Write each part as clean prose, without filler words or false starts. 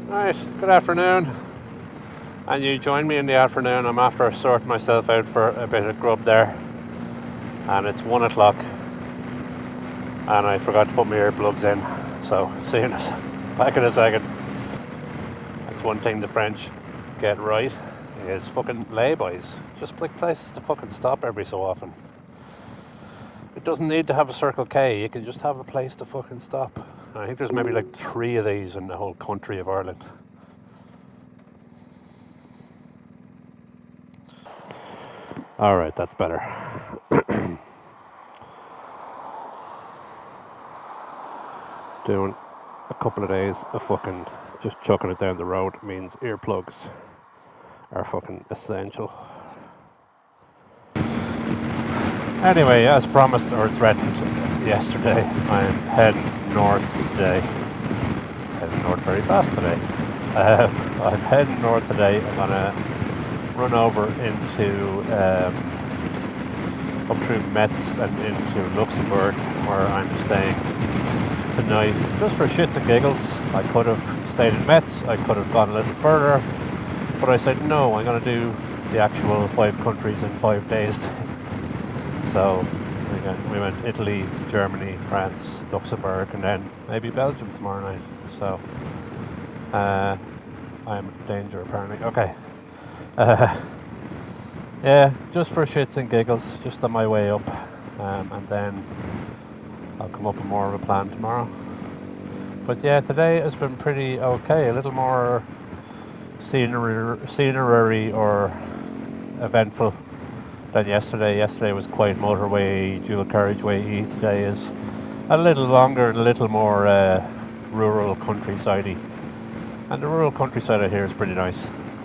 Right, good afternoon. And you join me in the afternoon. I'm after sorting myself out for a bit of grub there. And it's 1 o'clock. And I forgot to put my earplugs in. So, see you in back in a second. That's one thing the French get right is fucking laybys. Just like places to fucking stop every so often. It doesn't need to have a Circle K. You can just have a place to fucking stop. I think there's maybe like 3 of these in the whole country of Ireland. Alright, that's better. Doing a couple of days of fucking just chucking it down the road means earplugs are fucking essential. Anyway, as promised or threatened yesterday, I'm heading north today. Heading north very fast today. I'm heading north today. I'm gonna run over into up through Metz and into Luxembourg, where I'm staying tonight, just for shits and giggles. I could have stayed in Metz, I could have gone a little further, but I said no, I'm going to do the actual 5 countries in 5 days. So we went Italy, Germany, France, Luxembourg, and then maybe Belgium tomorrow night. So I'm in danger apparently. Okay. Yeah, just for shits and giggles, just on my way up, and then I'll come up with more of a plan tomorrow. But yeah, today has been pretty okay. A little more scenery or eventful than yesterday. Yesterday was quite motorway, dual carriageway. Today is a little longer and a little more rural countryside-y. And the rural countryside out here is pretty nice.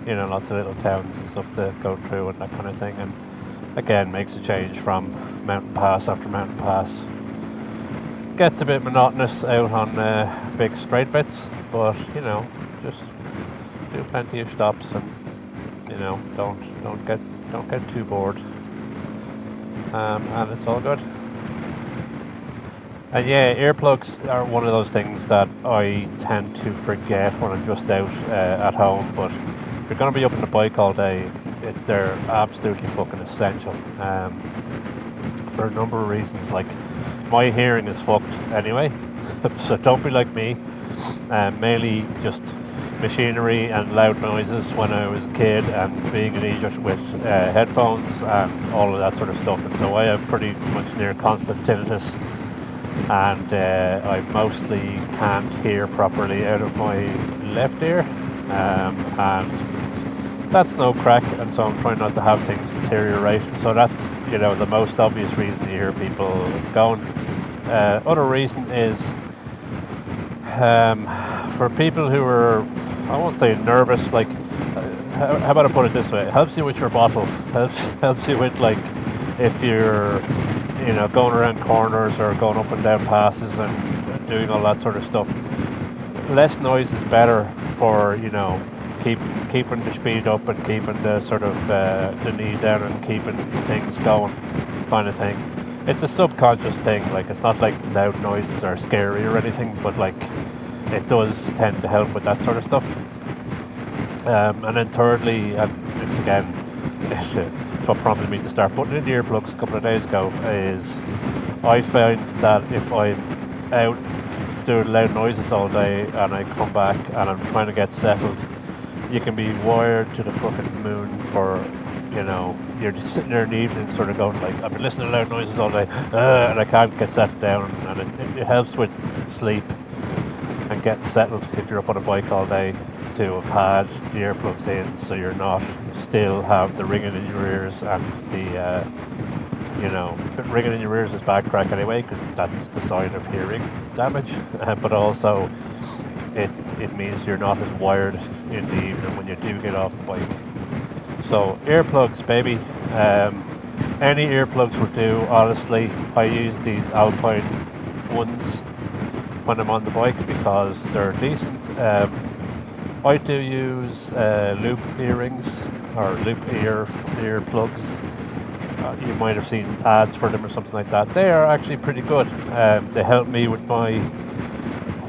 You know, lots of little towns and stuff to go through and that kind of thing. And again, makes a change from mountain pass after mountain pass. Gets a bit monotonous out on big straight bits, but you know, just do plenty of stops and you know, don't get too bored, and it's all good. And yeah, earplugs are one of those things that I tend to forget when I'm just out at home. But if you're going to be up on the bike all day, they're absolutely fucking essential for a number of reasons. Like, my hearing is fucked anyway, so don't be like me. Mainly just machinery and loud noises when I was a kid, and being an idiot with headphones and all of that sort of stuff. And so I have pretty much near constant tinnitus, and I mostly can't hear properly out of my left ear, and that's no crack. And so I'm trying not to have things deteriorate. So that's, you know, the most obvious reason you hear people going. Other reason is for people who are, I won't say nervous, like, how about I put it this way? It helps you with your bottle. Helps you with, like, if you're, you know, going around corners or going up and down passes and doing all that sort of stuff. Less noise is better for, you know, keeping the speed up and keeping the sort of the knee down and keeping things going, kind of thing. It's a subconscious thing. Like, it's not like loud noises are scary or anything, but like, it does tend to help with that sort of stuff. And then thirdly, and it's again, it's what prompted me to start putting in the earplugs a couple of days ago, is I found that if I'm out doing loud noises all day and I come back and I'm trying to get settled, you can be wired to the fucking moon for, you know, you're just sitting there in the evening sort of going like, I've been listening to loud noises all day, and I can't get settled down. And it helps with sleep and getting settled if you're up on a bike all day, to have had the earplugs in, so you're not still have the ringing in your ears and the you know, ringing in your ears is bad crack anyway, because that's the sign of hearing damage. But also it means you're not as wired in the evening when you do get off the bike. So earplugs, baby. Any earplugs will do, honestly. I use these Alpine ones when I'm on the bike because they're decent. I do use loop earrings or loop ear plugs. You might have seen ads for them or something like that. They are actually pretty good. They help me with my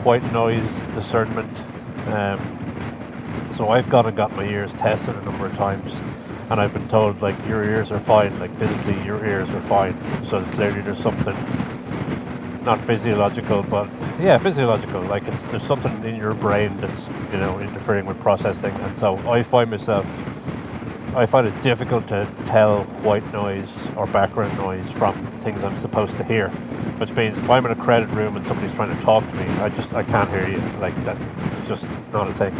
white noise discernment. So I've gone and got my ears tested a number of times, and I've been told like your ears are fine, like physically your ears are fine. So clearly there's something not physiological, but yeah, physiological. Like there's something in your brain that's interfering with processing, and so I find it difficult to tell white noise or background noise from things I'm supposed to hear. Which means if I'm in a crowded room and somebody's trying to talk to me, I can't hear you. Like that, it's not a thing.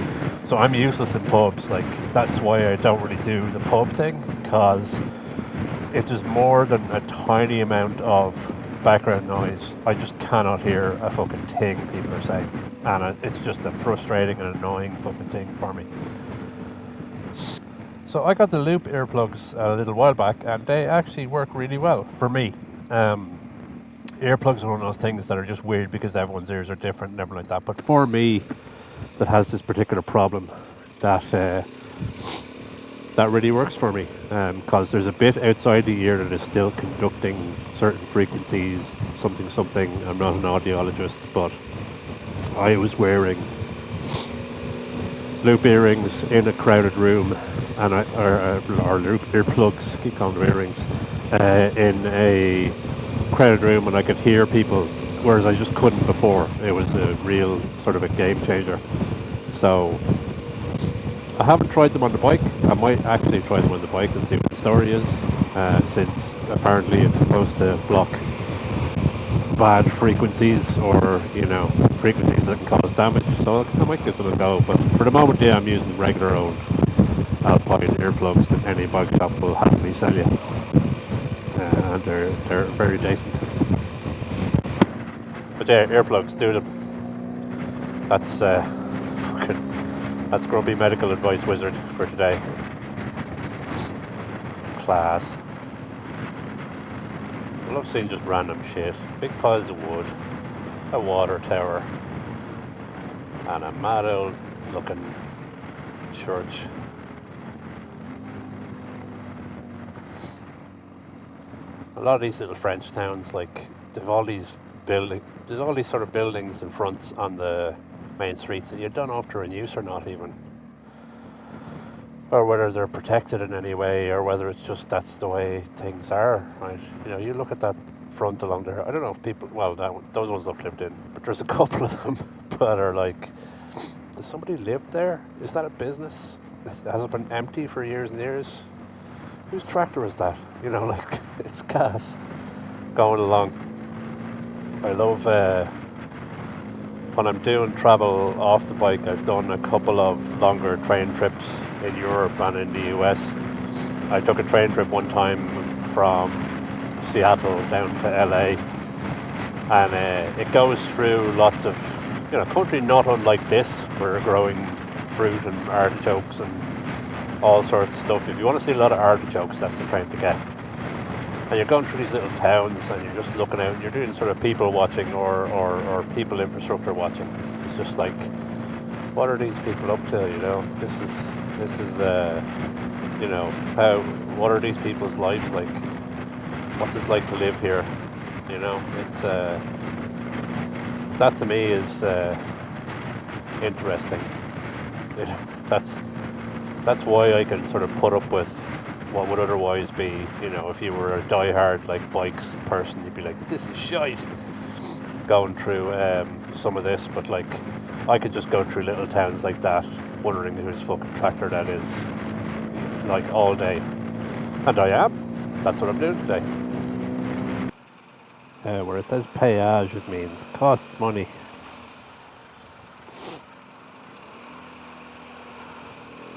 So I'm useless in pubs. Like that's why I don't really do the pub thing, because if there's more than a tiny amount of background noise, I just cannot hear a fucking thing people are saying, and it's just a frustrating and annoying fucking thing for me. So I got the Loop earplugs a little while back, and they actually work really well for me. Earplugs are one of those things that are just weird because everyone's ears are different and everything like that. But for me, that has this particular problem, that really works for me, because there's a bit outside the ear that is still conducting certain frequencies, something. I'm not an audiologist, but I was wearing loop earrings in a crowded room, and or loop earplugs, keep calling them earrings, in a crowded room, and I could hear people, whereas I just couldn't before. It was a real sort of a game changer. So I haven't tried them on the bike. I might actually try them on the bike and see what the story is, since apparently it's supposed to block bad frequencies, or frequencies that can cause damage. So I might give them a go. But for the moment, yeah, I'm using regular old Alpine earplugs that any bike shop will happily sell you. And they're very decent. But yeah, earplugs, do them. That's grumpy medical advice wizard for today. Class. I love seeing just random shit. Big piles of wood, a water tower, and a mad old looking church. A lot of these little French towns, like, there's all these sort of buildings and fronts on the main streets that you don't know if they're in use or not even, or whether they're protected in any way, or whether it's just that's the way things are, right? You look at that front along there, I don't know if people, well, those ones I've lived in, but there's a couple of them that are like, does somebody live there? Is that a business? Has it been empty for years and years? Whose tractor is that? Like, it's gas going along. I love when I'm doing travel off the bike. I've done a couple of longer train trips in Europe and in the US. I took a train trip one time from Seattle down to LA, and it goes through lots of country not unlike this. We're growing fruit and artichokes and all sorts of stuff. If you want to see a lot of artichokes, that's the train to get. And you're going through these little towns, and you're just looking out, and you're doing sort of people watching or people infrastructure watching. It's just like, what are these people up to? This is what are these people's lives like? What's it like to live here? It's that to me is interesting. That's why I can sort of put up with what would otherwise be, if you were a diehard like bikes person, you'd be like, this is shite, going through some of this. But like, I could just go through little towns like that, wondering whose fucking tractor that is, like, all day. And I am. That's what I'm doing today. Where it says péage, it means it costs money.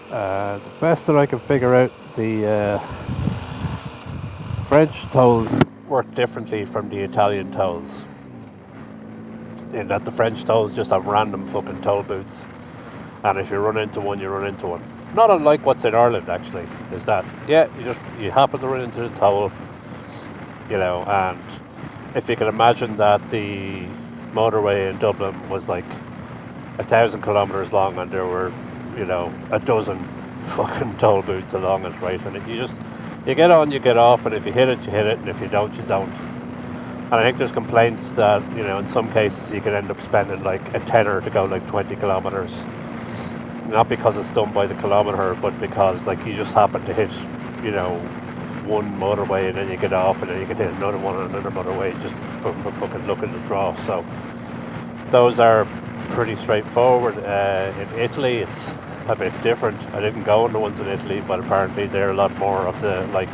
The best that I can figure out, the French tolls work differently from the Italian tolls, in that the French tolls just have random fucking toll booths, and if you run into one, you run into one. Not unlike what's in Ireland, actually, is that, yeah, you happen to run into the toll, and if you can imagine that the motorway in Dublin was like 1,000 kilometres long, and there were a dozen fucking toll booths along it, right? And you get on, you get off, and if you hit it, you hit it, and if you don't, you don't. And I think there's complaints that, in some cases you could end up spending like a tenner to go like 20 kilometres. not because it's done by the kilometre, but because like you just happen to hit, you know, one motorway and then you get off and then you can hit another one on another motorway just from the fucking look at the draw. So those are pretty straightforward. In Italy it's a bit different. I didn't go on the ones in Italy, but apparently they're a lot more of the like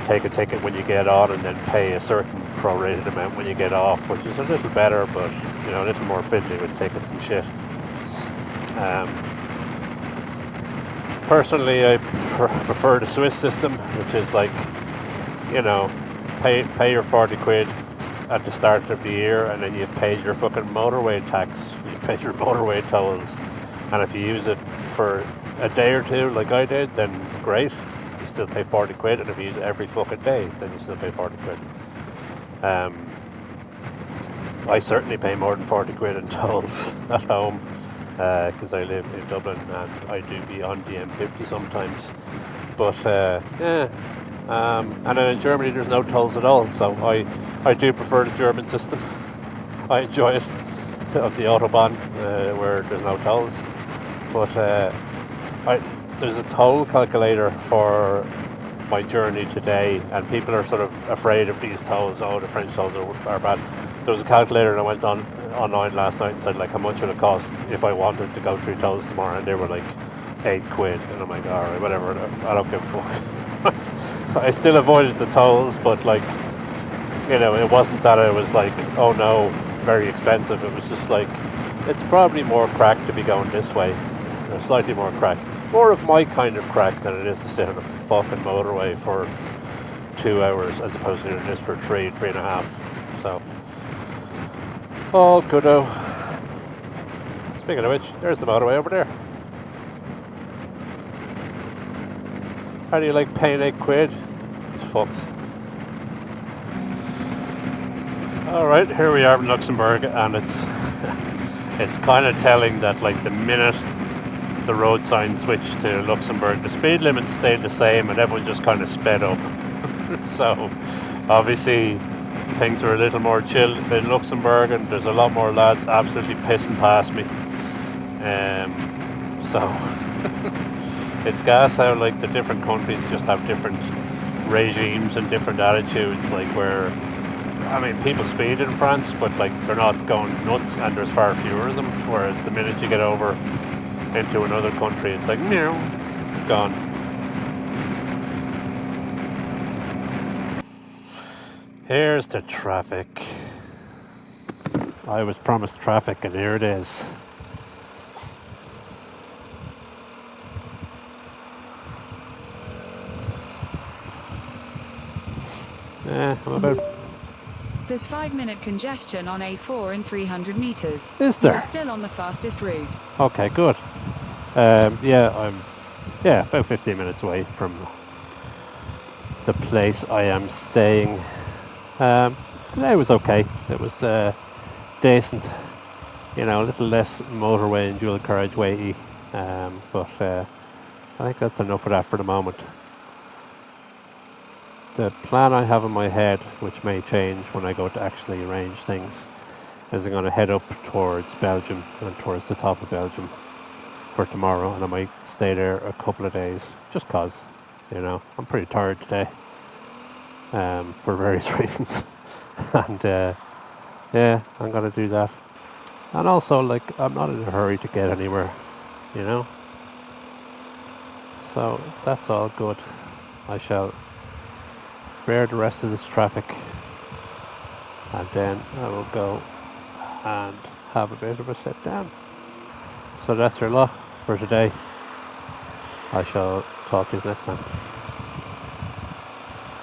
take a ticket when you get on and then pay a certain prorated amount when you get off, which is a little better, but you know, a little more fiddly with tickets and shit. Personally, I prefer the Swiss system, which is like, you know, pay your 40 quid at the start of the year, and then you've paid your fucking motorway tax, you paid your motorway tolls, and if you use it for a day or two, like I did, then great, you still pay 40 quid, and if you use it every fucking day, then you still pay 40 quid. I certainly pay more than 40 quid in tolls at home, because I live in Dublin and I do be on the M50 sometimes, but and then in Germany there's no tolls at all, so I do prefer the German system. I enjoy it, of the Autobahn, where there's no tolls, but there's a toll calculator for my journey today, and people are sort of afraid of these tolls. Oh, the French tolls are bad. There was a calculator, and I went online last night and said like how much it would cost if I wanted to go through tolls tomorrow, and they were like 8 quid, and I'm like, alright, whatever, I don't give a fuck. I still avoided the tolls, but like, you know, it wasn't that I was like, oh no, very expensive. It was just like, it's probably more crack to be going this way, slightly more crack, more of my kind of crack than it is to sit on a fucking motorway for 2 hours as opposed to doing this for 3.5. So all goodo. Speaking of which, there's the motorway over there. How do you like paying 8 quid? These fucks. Alright, here we are in Luxembourg, and it's kind of telling that like the minute the road sign switched to Luxembourg, the speed limit stayed the same and everyone just kind of sped up. So obviously things are a little more chill in Luxembourg, and there's a lot more lads absolutely pissing past me. So it's gas how like the different countries just have different regimes and different attitudes, like where, I mean, people speed in France, but like they're not going nuts, and there's far fewer of them, whereas the minute you get over into another country, it's like, meow, gone. Here's the traffic. I was promised traffic, and here it is. I'm about... There's 5-minute congestion on A4 in 300 metres. Is there? You're still on the fastest route. Okay, good. I'm about 15 minutes away from the place I am staying. Today was okay. It was decent. You know, a little less motorway and dual carriageway, but I think that's enough of that for the moment. The plan I have in my head, which may change when I go to actually arrange things, is I'm going to head up towards Belgium and towards the top of Belgium for tomorrow, and I might stay there a couple of days, just cause, you know, I'm pretty tired today, for various reasons, and yeah, I'm going to do that. And also, like, I'm not in a hurry to get anywhere, you know, so that's all good. I shall bear the rest of this traffic, and then I will go and have a bit of a sit down. So that's your lot for today. I shall talk to you next time.